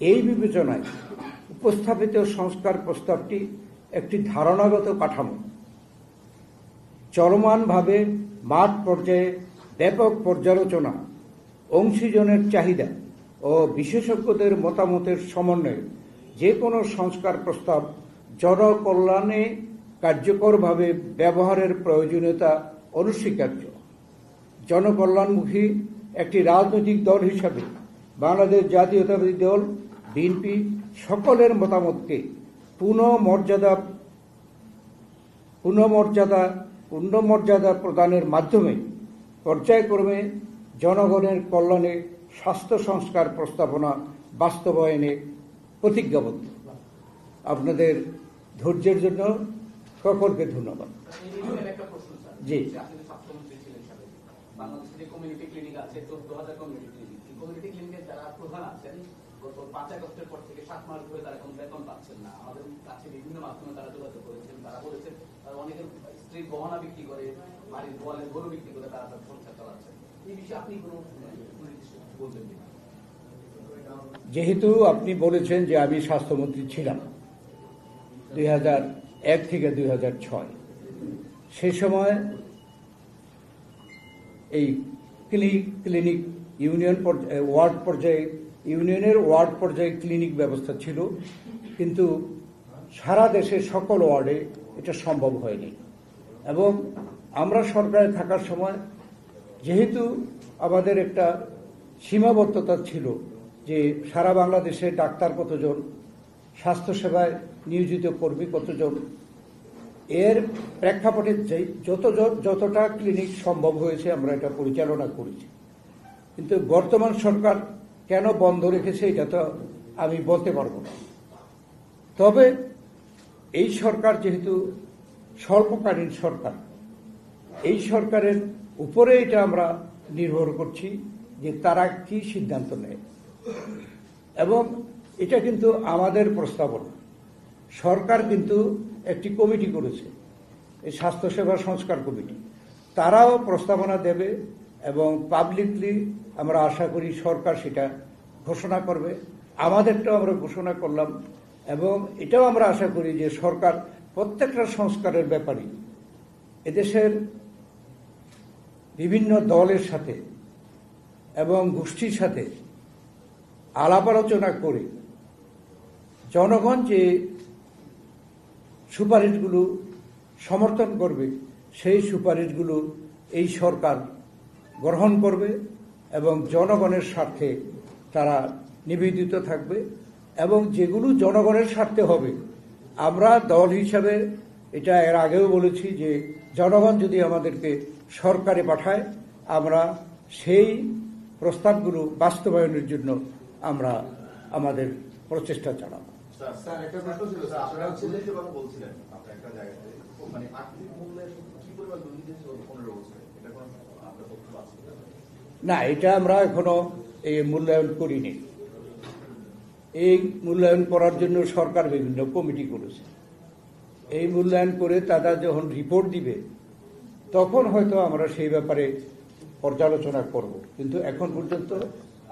এই বিবেচনায় উপস্থাপিত সংস্কার প্রস্তাবটি একটি ধারণাগত কাঠামো, চলমানভাবে মাঠ পর্যায়ে ব্যাপক পর্যালোচনা, অংশীজনের চাহিদা ও বিশেষজ্ঞদের মতামতের সমন্বয়ে যে কোনো সংস্কার প্রস্তাব জনকল্যাণে কার্যকরভাবে ব্যবহারের প্রয়োজনীয়তা অনস্বীকার্য। জনকল্যাণমুখী একটি রাজনৈতিক দল হিসাবে বাংলাদেশ জাতীয়তাবাদী দল বিএনপি সকলের মতামতকে পূর্ণমর্যাদা প্রদানের মাধ্যমে পর্যায়ক্রমে জনগণের কল্যাণে স্বাস্থ্য সংস্কার প্রস্তাবনা বাস্তবায়নে প্রতিজ্ঞাবদ্ধ। আপনাদের ধৈর্যের জন্য সকলকে ধন্যবাদ। জি, বাংলাদেশে যে কমিউনিটি ক্লিনিক আছে 14,000 কমিউনিটি ক্লিনিক, এই কমিউনিটি ক্লিনিকের যারা প্রধান আছেন গত 5 আগস্টের পর থেকে 7 মাস ধরে তারা কোনো বেতন পাচ্ছেন না। আমাদের কাছে বিভিন্ন মাধ্যমে তারা যোগাযোগ করেছেন, তারা বলেছেন অনেকের স্ত্রীর গহনা বিক্রি করে, বাড়ির গোয়ালের গরু বিক্রি করে তারা তার সংসার চালাচ্ছেন। এই বিষয়ে আপনি কোনো বলবেন কিনা? যেহেতু আপনি বলেছেন যে আমি স্বাস্থ্যমন্ত্রী ছিলাম 2001 থেকে 2006, সেই সময় এই ক্লিনিক ইউনিয়ন ওয়ার্ড পর্যায়ে, ইউনিয়নের ওয়ার্ড পর্যায়ে ক্লিনিক ব্যবস্থা ছিল, কিন্তু সারা দেশে সকল ওয়ার্ডে এটা সম্ভব হয়নি। এবং আমরা সরকারে থাকার সময় যেহেতু আমাদের একটা সীমাবদ্ধতা ছিল যে সারা বাংলাদেশে ডাক্তার কতজন, স্বাস্থ্যসেবায় নিয়োজিত কর্মী কতজন, এর প্রেক্ষাপটে যতটা ক্লিনিক সম্ভব হয়েছে আমরা এটা পরিচালনা করেছি। কিন্তু বর্তমান সরকার কেন বন্ধ রেখেছে এটা তো আমি বলতে পারবো না। তবে এই সরকার যেহেতু স্বল্পকালীন সরকার, এই সরকারের উপরে এটা আমরা নির্ভর করছি যে তারা কি সিদ্ধান্ত নেয়। এবং এটা কিন্তু আমাদের প্রস্তাবনা, সরকার কিন্তু একটি কমিটি করেছে, এই স্বাস্থ্যসেবা সংস্কার কমিটি, তারাও প্রস্তাবনা দেবে এবং পাবলিকলি আমরা আশা করি সরকার সেটা ঘোষণা করবে। আমাদেরটাও আমরা ঘোষণা করলাম এবং এটাও আমরা আশা করি যে সরকার প্রত্যেকটা সংস্কারের ব্যাপারে এদেশের বিভিন্ন দলের সাথে এবং গোষ্ঠীর সাথে আলাপ আলোচনা করে জনগণ যে সুপারিশগুলো সমর্থন করবে সেই সুপারিশগুলো এই সরকার গ্রহণ করবে এবং জনগণের স্বার্থে তারা নিবেদিত থাকবে। এবং যেগুলো জনগণের স্বার্থে হবে, আমরা দল হিসাবে এটা এর আগেও বলেছি যে জনগণ যদি আমাদেরকে সরকারে পাঠায় আমরা সেই প্রস্তাবগুলো বাস্তবায়নের জন্য আমরা আমাদের প্রচেষ্টা চালাবো। না, এটা আমরা এখনো এই মূল্যায়ন করিনি। এই মূল্যায়ন করার জন্য সরকার বিভিন্ন কমিটি করেছে। এই মূল্যায়ন করে তারা যখন রিপোর্ট দিবে তখন হয়তো আমরা সেই ব্যাপারে পর্যালোচনা করব, কিন্তু এখন পর্যন্ত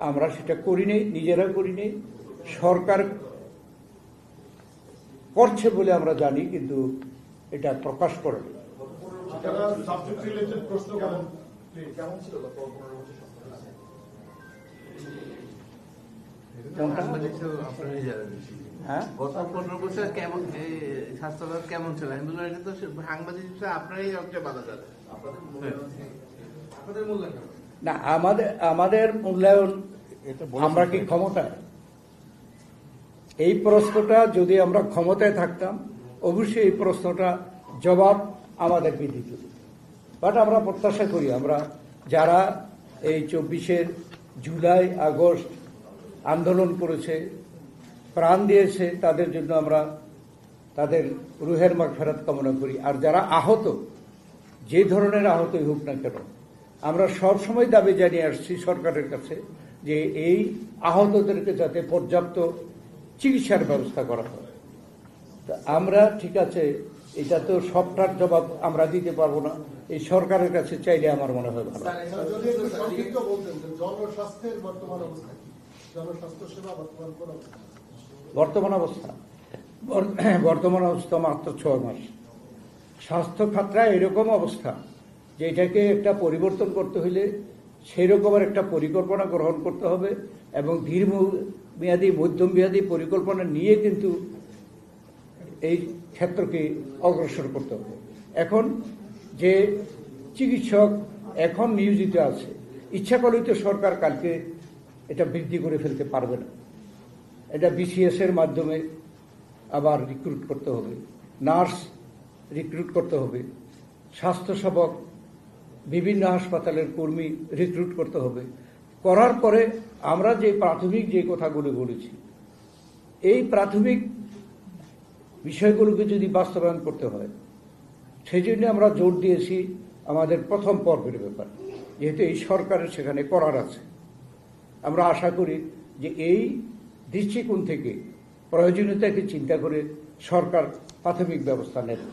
আমরা সেটা করিনি, নিজেরা করিনি। সরকার করছে বলে আমরা জানি, কিন্তু এটা প্রকাশ করেনি। গত 15 বছর কেমন স্বাস্থ্যখাত কেমন ছিল? এটা তো সাংবাদিক হিসেবে আপনারাই সবচেয়ে ভালো জানেন। না, আমাদের মূল্যায়ন আমরা কি ক্ষমতায়? এই প্রশ্নটা যদি আমরা ক্ষমতায় থাকতাম অবশ্যই এই প্রশ্নটা জবাব আমাদেরকে দিত। বাট আমরা প্রত্যাশা করি আমরা যারা এই 24 জুলাই আগস্ট আন্দোলন করেছে, প্রাণ দিয়েছে, তাদের জন্য আমরা তাদের রুহের মাগফিরাত কামনা করি। আর যারা আহত, যে ধরনের আহতই হোক না কেন, আমরা সবসময় দাবি জানিয়ে আসছি সরকারের কাছে যে এই আহতদেরকে যাতে পর্যাপ্ত চিকিৎসার ব্যবস্থা করা হয়। আমরা ঠিক আছে, এটা তো সবটার জবাব আমরা দিতে পারবো না, এই সরকারের কাছে চাইলে আমার মনে হয় ভালো। জনস্বাস্থ্য সেবা বর্তমান কোন অবস্থা? বর্তমান অবস্থা মাত্র 6 মাস। স্বাস্থ্য খাতটা এরকম অবস্থা যে এটাকে একটা পরিবর্তন করতে হলে সেই রকমের একটা পরিকল্পনা গ্রহণ করতে হবে এবং দীর্ঘমেয়াদী মধ্যমেয়াদী পরিকল্পনা নিয়ে কিন্তু এই ক্ষেত্রকে অগ্রসর করতে হবে। এখন যে চিকিৎসক এখন নিয়োজিত আছে, ইচ্ছা করলেই তো সরকার কালকে এটা বৃদ্ধি করে ফেলতে পারবে না। এটা বিসিএস এর মাধ্যমে আবার রিক্রুট করতে হবে, নার্স রিক্রুট করতে হবে, স্বাস্থ্য সেবক বিভিন্ন হাসপাতালের কর্মী রিক্রুট করতে হবে। করার পরে আমরা যে প্রাথমিক যে কথাগুলো বলেছি, এই প্রাথমিক বিষয়গুলোকে যদি বাস্তবায়ন করতে হয়, সেই জন্য আমরা জোর দিয়েছি আমাদের প্রথম পর্বের ব্যাপার, যেহেতু এই সরকারের সেখানে করার আছে। আমরা আশা করি যে এই দৃষ্টিকোণ থেকে প্রয়োজনীয়তাকে চিন্তা করে সরকার প্রাথমিক ব্যবস্থা নেবে।